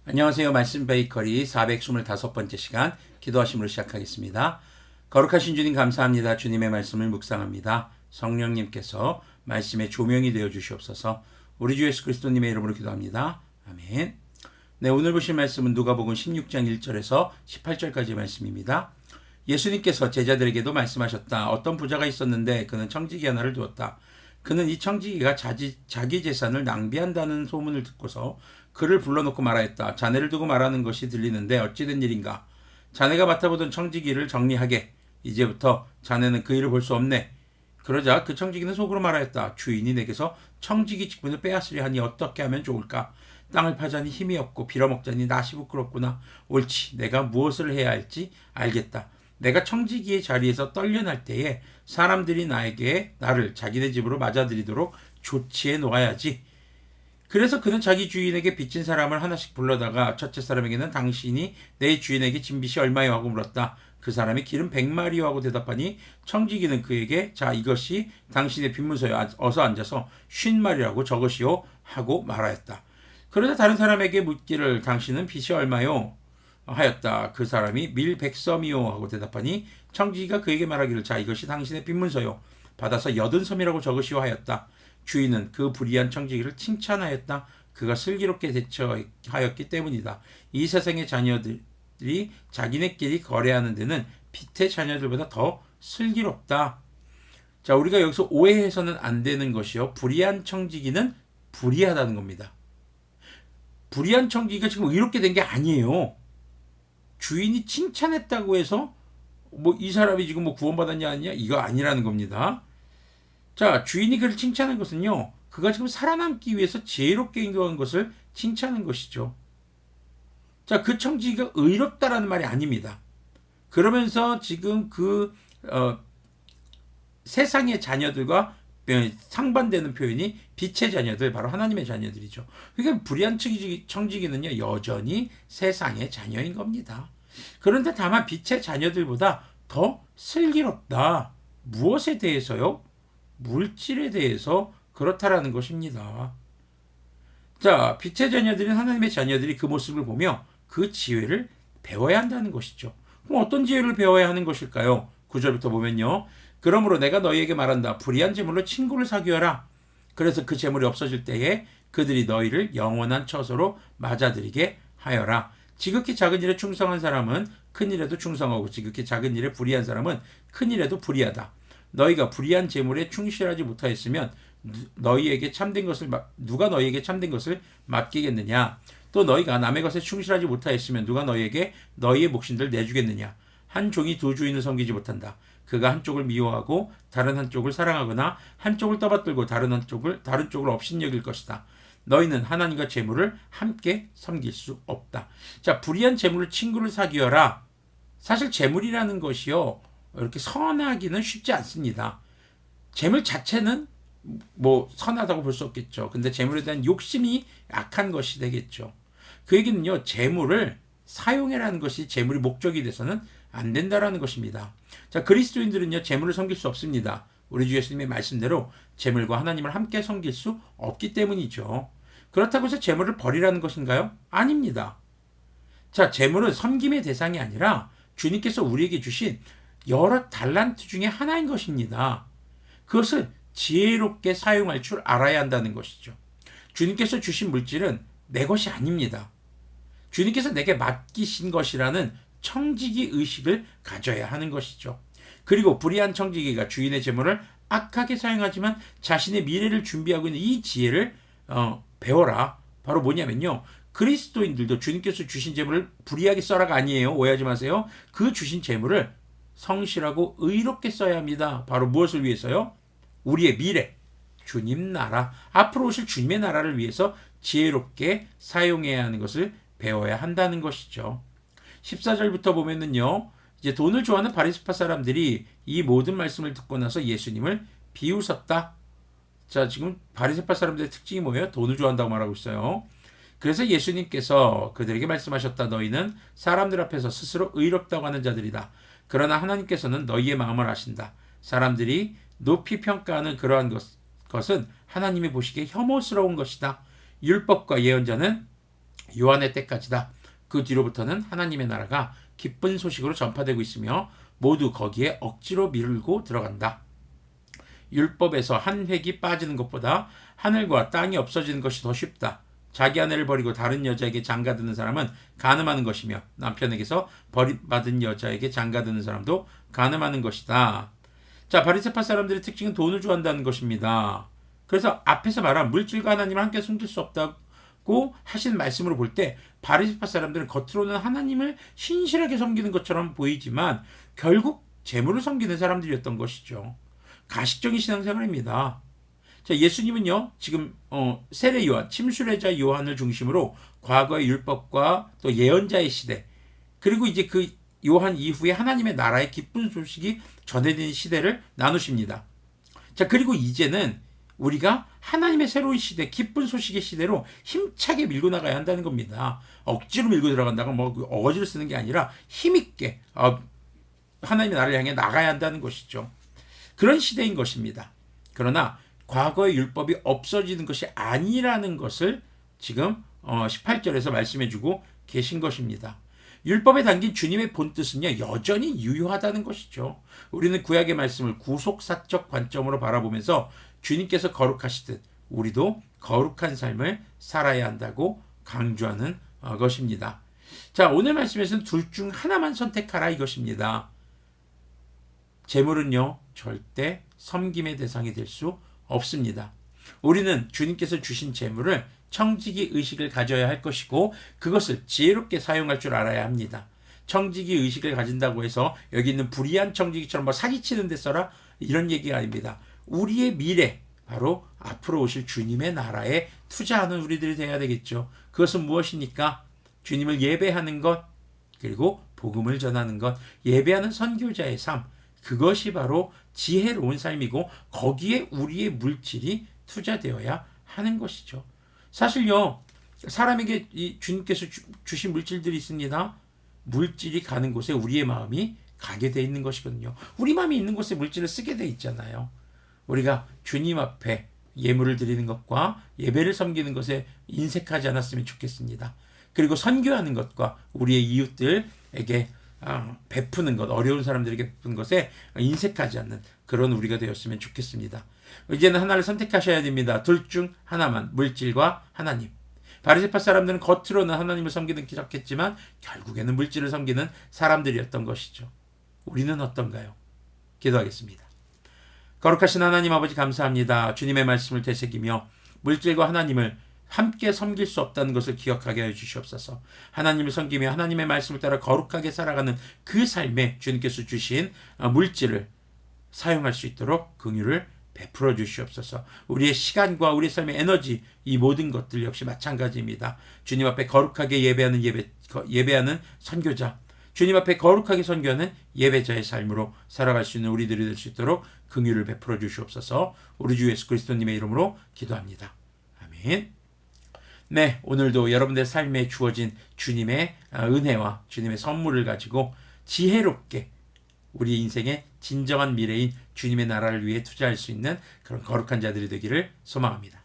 안녕하세요. 말씀 베이커리 425번째 시간 기도하심으로 시작하겠습니다. 거룩하신 주님 감사합니다. 주님의 말씀을 묵상합니다. 성령님께서 말씀의 조명이 되어 주시옵소서. 우리 주 예수 그리스도님의 이름으로 기도합니다. 아멘. 네, 오늘 보실 말씀은 누가복음 16장 1절에서 18절까지 말씀입니다. 예수님께서 제자들에게도 말씀하셨다. 어떤 부자가 있었는데 그는 청지기 하나를 두었다. 그는 이 청지기가 자기 재산을 낭비한다는 소문을 듣고서 그를 불러놓고 말하였다. 자네를 두고 말하는 것이 들리는데 어찌된 일인가? 자네가 맡아보던 청지기를 정리하게. 이제부터 자네는 그 일을 볼 수 없네. 그러자 그 청지기는 속으로 말하였다. 주인이 내게서 청지기 직분을 빼앗으려 하니 어떻게 하면 좋을까? 땅을 파자니 힘이 없고 빌어먹자니 낯이 부끄럽구나. 옳지, 내가 무엇을 해야 할지 알겠다. 내가 청지기의 자리에서 떨려날 때에 사람들이 나를 자기네 집으로 맞아들이도록 조치해 놓아야지. 그래서 그는 자기 주인에게 빚진 사람을 하나씩 불러다가 첫째 사람에게는 당신이 내 주인에게 진 빚이 얼마요 하고 물었다. 그 사람이 길은 100마리요 하고 대답하니 청지기는 그에게 자 이것이 당신의 빚문서요. 어서 앉아서 50마리라고 적으시오 하고 말하였다. 그러자 다른 사람에게 묻기를 당신은 빚이 얼마요? 하였다. 그 사람이 밀 100섬이요 하고 대답하니 청지기가 그에게 말하기를 자 이것이 당신의 빚문서요. 받아서 80섬이라고 적으시오 하였다. 주인은 그 불의한 청지기를 칭찬하였다. 그가 슬기롭게 대처하였기 때문이다. 이 세상의 자녀들이 자기네끼리 거래하는 데는 빛의 자녀들보다 더 슬기롭다. 자, 우리가 여기서 오해해서는 안 되는 것이요. 불의한 청지기는 불의하다는 겁니다. 불의한 청지기가 지금 의롭게 된 게 아니에요. 주인이 칭찬했다고 해서 이 사람이 지금 구원받았냐 아니냐 이거 아니라는 겁니다. 자, 주인이 그를 칭찬한 것은요, 그가 지금 살아남기 위해서 지혜롭게 행동한 것을 칭찬한 것이죠. 자, 그 청지기가 의롭다라는 말이 아닙니다. 그러면서 지금 세상의 자녀들과 상반되는 표현이 빛의 자녀들, 바로 하나님의 자녀들이죠. 그러니까 불의한 청지기는요, 여전히 세상의 자녀인 겁니다. 그런데 다만 빛의 자녀들보다 더 슬기롭다. 무엇에 대해서요? 물질에 대해서 그렇다라는 것입니다. 자, 빛의 자녀들인 하나님의 자녀들이 그 모습을 보며 그 지혜를 배워야 한다는 것이죠. 그럼 어떤 지혜를 배워야 하는 것일까요? 9절부터 보면요. 그러므로 내가 너희에게 말한다. 불의한 재물로 친구를 사귀어라. 그래서 그 재물이 없어질 때에 그들이 너희를 영원한 처소로 맞아들이게 하여라. 지극히 작은 일에 충성한 사람은 큰 일에도 충성하고 지극히 작은 일에 불의한 사람은 큰 일에도 불의하다. 너희가 불의한 재물에 충실하지 못하였으면 누가 너희에게 참된 것을 맡기겠느냐? 또 너희가 남의 것에 충실하지 못하였으면 누가 너희에게 너희의 몫인들 내주겠느냐? 한 종이 두 주인을 섬기지 못한다. 그가 한쪽을 미워하고 다른 한쪽을 사랑하거나 한쪽을 떠받들고 다른 쪽을 업신여길 것이다. 너희는 하나님과 재물을 함께 섬길 수 없다. 자, 불의한 재물을 친구를 사귀어라. 사실 재물이라는 것이요, 이렇게 선하기는 쉽지 않습니다. 재물 자체는 선하다고 볼 수 없겠죠. 근데 재물에 대한 욕심이 약한 것이 되겠죠. 그 얘기는요, 재물을 사용해라는 것이 재물이 목적이 돼서는 안 된다라는 것입니다. 자, 그리스도인들은요, 재물을 섬길 수 없습니다. 우리 주 예수님의 말씀대로 재물과 하나님을 함께 섬길 수 없기 때문이죠. 그렇다고 해서 재물을 버리라는 것인가요? 아닙니다. 자, 재물은 섬김의 대상이 아니라 주님께서 우리에게 주신 여러 달란트 중에 하나인 것입니다. 그것을 지혜롭게 사용할 줄 알아야 한다는 것이죠. 주님께서 주신 물질은 내 것이 아닙니다. 주님께서 내게 맡기신 것이라는 청지기 의식을 가져야 하는 것이죠. 그리고 불의한 청지기가 주인의 재물을 악하게 사용하지만 자신의 미래를 준비하고 있는 이 지혜를 배워라. 바로 뭐냐면요, 그리스도인들도 주님께서 주신 재물을 불의하게 써라가 아니에요. 오해하지 마세요. 그 주신 재물을 성실하고 의롭게 써야 합니다. 바로 무엇을 위해서요? 우리의 미래, 주님 나라, 앞으로 오실 주님의 나라를 위해서 지혜롭게 사용해야 하는 것을 배워야 한다는 것이죠. 14절부터 보면은요, 이제 돈을 좋아하는 바리새파 사람들이 이 모든 말씀을 듣고 나서 예수님을 비웃었다. 자, 지금 바리새파 사람들의 특징이 뭐예요? 돈을 좋아한다고 말하고 있어요. 그래서 예수님께서 그들에게 말씀하셨다. 너희는 사람들 앞에서 스스로 의롭다고 하는 자들이다. 그러나 하나님께서는 너희의 마음을 아신다. 사람들이 높이 평가하는 그러한 것은 하나님이 보시기에 혐오스러운 것이다. 율법과 예언자는 요한의 때까지다. 그 뒤로부터는 하나님의 나라가 기쁜 소식으로 전파되고 있으며 모두 거기에 억지로 밀고 들어간다. 율법에서 한 획이 빠지는 것보다 하늘과 땅이 없어지는 것이 더 쉽다. 자기 아내를 버리고 다른 여자에게 장가드는 사람은 간음하는 것이며 남편에게서 버림받은 여자에게 장가드는 사람도 간음하는 것이다. 자, 바리새파 사람들의 특징은 돈을 좋아한다는 것입니다. 그래서 앞에서 말한 물질과 하나님을 함께 숨길 수 없다고 하신 말씀으로 볼 때 바리새파 사람들은 겉으로는 하나님을 신실하게 섬기는 것처럼 보이지만 결국 재물을 섬기는 사람들이었던 것이죠. 가식적인 신앙생활입니다. 자, 예수님은요, 지금 세례 요한, 침수례자 요한을 중심으로 과거의 율법과 또 예언자의 시대, 그리고 이제 그 요한 이후에 하나님의 나라의 기쁜 소식이 전해진 시대를 나누십니다. 자, 그리고 이제는 우리가 하나님의 새로운 시대, 기쁜 소식의 시대로 힘차게 밀고 나가야 한다는 겁니다. 억지로 밀고 들어간다고 뭐 어거지를 쓰는 게 아니라 힘있게 하나님의 나라를 향해 나가야 한다는 것이죠. 그런 시대인 것입니다. 그러나 과거의 율법이 없어지는 것이 아니라는 것을 지금 18절에서 말씀해주고 계신 것입니다. 율법에 담긴 주님의 본뜻은요, 여전히 유효하다는 것이죠. 우리는 구약의 말씀을 구속사적 관점으로 바라보면서 주님께서 거룩하시듯 우리도 거룩한 삶을 살아야 한다고 강조하는 것입니다. 자, 오늘 말씀에서는 둘 중 하나만 선택하라 이것입니다. 재물은요, 절대 섬김의 대상이 될 수 없습니다. 우리는 주님께서 주신 재물을 청지기 의식을 가져야 할 것이고 그것을 지혜롭게 사용할 줄 알아야 합니다. 청지기 의식을 가진다고 해서 여기 있는 불의한 청지기처럼 뭐 사기치는 데 써라 이런 얘기가 아닙니다. 우리의 미래, 바로 앞으로 오실 주님의 나라에 투자하는 우리들이 되어야 되겠죠. 그것은 무엇입니까? 주님을 예배하는 것, 그리고 복음을 전하는 것, 예배하는 선교자의 삶, 그것이 바로 지혜로운 삶이고 거기에 우리의 물질이 투자되어야 하는 것이죠. 사실요, 사람에게 이 주님께서 주신 물질들이 있습니다. 물질이 가는 곳에 우리의 마음이 가게 돼 있는 것이거든요. 우리 마음이 있는 곳에 물질을 쓰게 돼 있잖아요. 우리가 주님 앞에 예물을 드리는 것과 예배를 섬기는 것에 인색하지 않았으면 좋겠습니다. 그리고 선교하는 것과 우리의 이웃들에게 베푸는 것, 어려운 사람들에게 베푸는 것에 인색하지 않는 그런 우리가 되었으면 좋겠습니다. 이제는 하나를 선택하셔야 됩니다. 둘 중 하나만, 물질과 하나님. 바리새파 사람들은 겉으로는 하나님을 섬기는 척했지만 결국에는 물질을 섬기는 사람들이었던 것이죠. 우리는 어떤가요? 기도하겠습니다. 거룩하신 하나님 아버지 감사합니다. 주님의 말씀을 되새기며 물질과 하나님을 함께 섬길 수 없다는 것을 기억하게 해주시옵소서. 하나님을 섬기며 하나님의 말씀을 따라 거룩하게 살아가는 그 삶에 주님께서 주신 물질을 사용할 수 있도록 긍휼을 베풀어 주시옵소서. 우리의 시간과 우리의 삶의 에너지, 이 모든 것들 역시 마찬가지입니다. 주님 앞에 거룩하게 예배하는 선교자, 주님 앞에 거룩하게 선교하는 예배자의 삶으로 살아갈 수 있는 우리들이 될 수 있도록 긍휼을 베풀어 주시옵소서. 우리 주 예수 그리스도님의 이름으로 기도합니다. 아멘. 네, 오늘도 여러분의 삶에 주어진 주님의 은혜와 주님의 선물을 가지고 지혜롭게 우리 인생의 진정한 미래인 주님의 나라를 위해 투자할 수 있는 그런 거룩한 자들이 되기를 소망합니다.